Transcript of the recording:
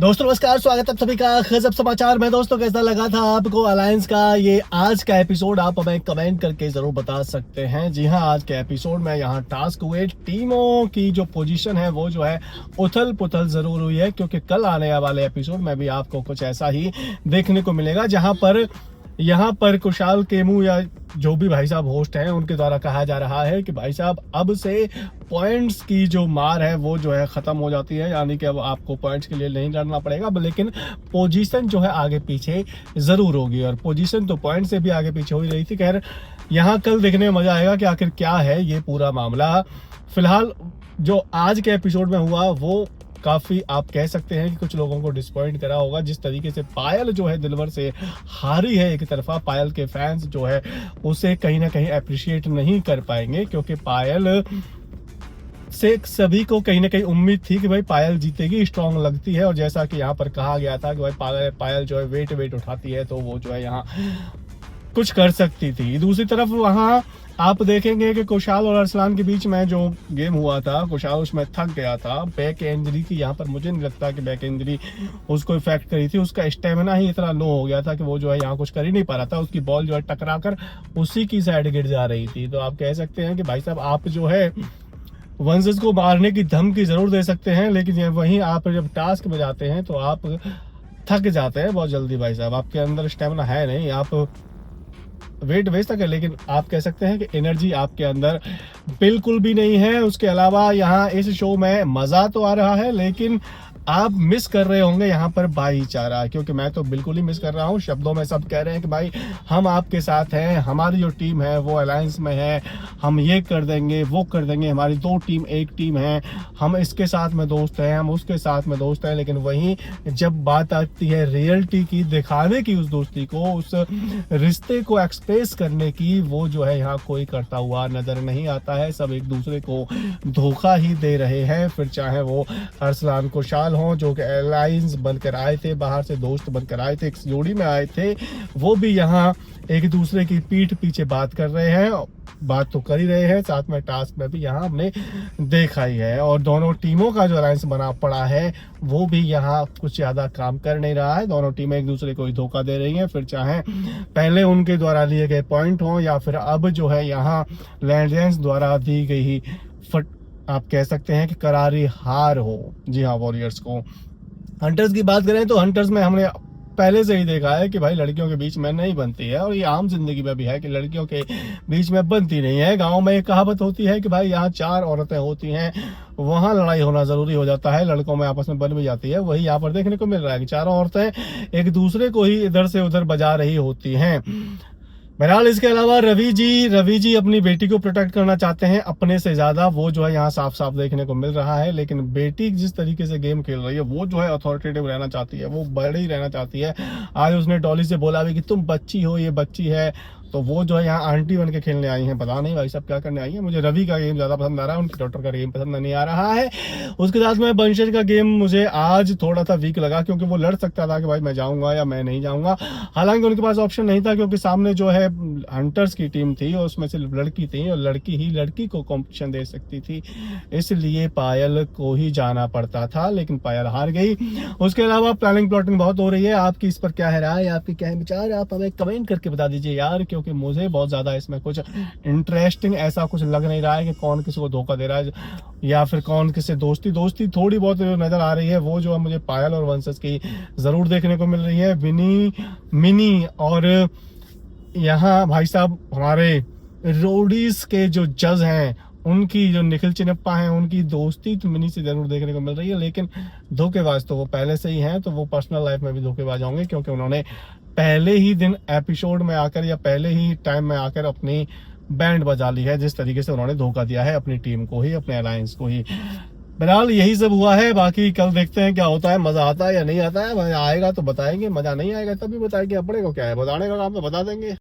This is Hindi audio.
दोस्तों नमस्कार, स्वागत है सभी का गजब समाचार में। दोस्तों कैसा लगा था आपको अलायंस का ये आज का एपिसोड, आप हमें कमेंट करके जरूर बता सकते हैं। जी हाँ, आज के एपिसोड में यहाँ टास्क हुए, टीमों की जो पोजीशन है वो जो है उथल पुथल जरूर हुई है, क्योंकि कल आने वाले एपिसोड में भी आपको कुछ ऐसा ही देखने को मिलेगा, जहां पर यहाँ पर कुशाल केमू या जो भी भाई साहब होस्ट हैं उनके द्वारा कहा जा रहा है कि भाई साहब अब से पॉइंट्स की जो मार है वो जो है खत्म हो जाती है, यानी कि अब आपको पॉइंट्स के लिए नहीं लड़ना पड़ेगा, लेकिन पोजीशन जो है आगे पीछे जरूर होगी। और पोजीशन तो पॉइंट से भी आगे पीछे हो ही रही थी। खैर यहाँ कल देखने में मजा आएगा कि आखिर क्या है ये पूरा मामला। फिलहाल जो आज के एपिसोड में हुआ वो काफी आप कह सकते हैं कि कुछ लोगों को डिसपॉइंट करा होगा। जिस तरीके से पायल जो है दिलवर से हारी है एक तरफा, पायल के फैंस जो है उसे कहीं ना कहीं अप्रिशिएट नहीं कर पाएंगे, क्योंकि पायल से सभी को कहीं ना कहीं उम्मीद थी कि भाई पायल जीतेगी, स्ट्रांग लगती है। और जैसा कि यहाँ पर कहा गया था कि भाई पायल जो है वेट उठाती है, तो वो जो है यहाँ कुछ कर सकती थी। दूसरी तरफ वहाँ आप देखेंगे कि कुशाल और अरसलान के बीच में जो गेम हुआ था, कुशाल उसमें थक गया था। बैक इंजरी की यहाँ पर मुझे नहीं लगता कि बैक इंजरी उसको इफेक्ट करी थी, उसका स्टेमिना ही इतना लो हो गया था कि वो जो है यहाँ कुछ कर ही नहीं पा रहा था। उसकी बॉल जो है टकरा कर उसी की साइड गिर जा रही थी। तो आप कह सकते हैं कि भाई साहब आप जो है वंशज को मारने की धमकी जरूर दे सकते हैं, लेकिन वहीं आप जब टास्क में जाते हैं तो आप थक जाते हैं बहुत जल्दी। भाई साहब आपके अंदर स्टेमिना है नहीं, आप वेट वेस्ट तक है, लेकिन आप कह सकते हैं कि एनर्जी आपके अंदर बिल्कुल भी नहीं है। उसके अलावा यहाँ इस शो में मजा तो आ रहा है, लेकिन आप मिस कर रहे होंगे यहाँ पर भाईचारा, क्योंकि मैं तो बिल्कुल ही मिस कर रहा हूँ। शब्दों में सब कह रहे हैं कि भाई हम आपके साथ हैं, हमारी जो टीम है वो अलायंस में है, हम ये कर देंगे वो कर देंगे, हमारी दो टीम एक टीम है, हम इसके साथ में दोस्त हैं, हम उसके साथ में दोस्त हैं। लेकिन वहीं जब बात आती है रियलिटी की, दिखाने की, उस दोस्ती को, उस रिश्ते को एक्सप्रेस करने की, वो जो है यहाँ कोई करता हुआ नजर नहीं आता है। सब एक दूसरे को धोखा ही दे रहे हैं। फिर चाहे वो अरसलान कुशाल हो जो कि अलायंस बनकर आए थे, बाहर से दोस्त बनकर आए थे, एक जोड़ी में आए थे, वो भी यहाँ एक दूसरे की पीठ पीछे बात कर रहे हैं। बात तो कर ही रहे हैं, साथ में टास्क में भी यहाँ हमने देखा ही है। और दोनों टीमों का जो अलायंस बना पड़ा है वो भी यहाँ कुछ ज्यादा काम कर नहीं रहा है। दोनों टीमें एक दूसरे को ही धोखा दे रही हैं। फिर चाहे पहले उनके द्वारा लिए गए पॉइंट हो या फिर अब जो है यहाँ लैंडलाइंस द्वारा दी गई आप कह सकते हैं कि करारी हार हो। जी हाँ, वॉरियर्स को। हंटर्स की बात करें तो हंटर्स में हमने पहले से ही देखा है कि भाई लड़कियों के बीच में नहीं बनती है, और ये आम जिंदगी में भी है कि लड़कियों के बीच में बनती नहीं है। गांव में एक कहावत होती है कि भाई यहाँ चार औरतें होती हैं, वहां लड़ाई होना जरूरी हो जाता है, लड़कों में आपस में बन भी जाती है। वही यहाँ पर देखने को मिल रहा है कि चारों औरतें एक दूसरे को ही इधर से उधर बजा रही होती हैं। बहरहाल इसके अलावा रवि जी अपनी बेटी को प्रोटेक्ट करना चाहते हैं अपने से ज्यादा, वो जो है यहाँ साफ साफ देखने को मिल रहा है। लेकिन बेटी जिस तरीके से गेम खेल रही है वो जो है अथॉरिटेटिव रहना चाहती है, वो बड़ी रहना चाहती है। आज उसने डॉली से बोला भी कि तुम बच्ची हो, ये बच्ची है, तो वो जो है यहाँ आंटी बन के खेलने आई है। पता नहीं भाई साहब क्या करने आई है। मुझे रवि का गेम ज्यादा पसंद आ रहा है, उनकी डॉटर का गेम पसंद नहीं आ रहा है। उसके साथ में बंशज का गेम मुझे आज थोड़ा सा वीक लगा, क्योंकि वो लड़ सकता था कि भाई मैं जाऊंगा या मैं नहीं जाऊंगा। हालांकि उनके पास ऑप्शन नहीं था, क्योंकि सामने जो है हंटर्स की टीम थी और उसमें सिर्फ लड़की थी, और लड़की ही लड़की को कॉम्पिटिशन दे सकती थी, इसलिए पायल को ही जाना पड़ता था। लेकिन पायल हार गई। उसके अलावा प्लानिंग प्लॉटिंग बहुत हो रही है। आपकी इस पर क्या है राय, आपकी क्या है विचार, आप हमें कमेंट करके बता दीजिए यार, क्योंकि मुझे बहुत ज्यादा इसमें कुछ इंटरेस्टिंग ऐसा कुछ लग नहीं रहा है कि कौन किसी को धोखा दे रहा है या फिर कौन किससे दोस्ती थोड़ी बहुत नजर आ रही है। वो जो है मुझे पायल और वंशज की जरूर देखने को मिल रही है। मिनी और यहाँ भाई साहब हमारे रोडीज के जो जज हैं, उनकी जो निखिल चिनप्पा हैं, उनकी दोस्ती तो मिनी से जरूर देखने को मिल रही है। लेकिन धोखेबाज तो वो पहले से ही हैं, तो वो पर्सनल लाइफ में भी धोखेबाज होंगे, क्योंकि उन्होंने पहले ही दिन एपिसोड में आकर या पहले ही टाइम में आकर अपनी बैंड बजा ली है, जिस तरीके से उन्होंने धोखा दिया है अपनी टीम को ही, अपने अलायंस को ही। बहरहाल यही सब हुआ है। बाकी कल देखते हैं क्या होता है, मजा आता है या नहीं आता है। मजा आएगा तो बताएंगे, मजा नहीं आएगा तभी बताएंगे। अपने को क्या है, बताने का काम तो बता देंगे।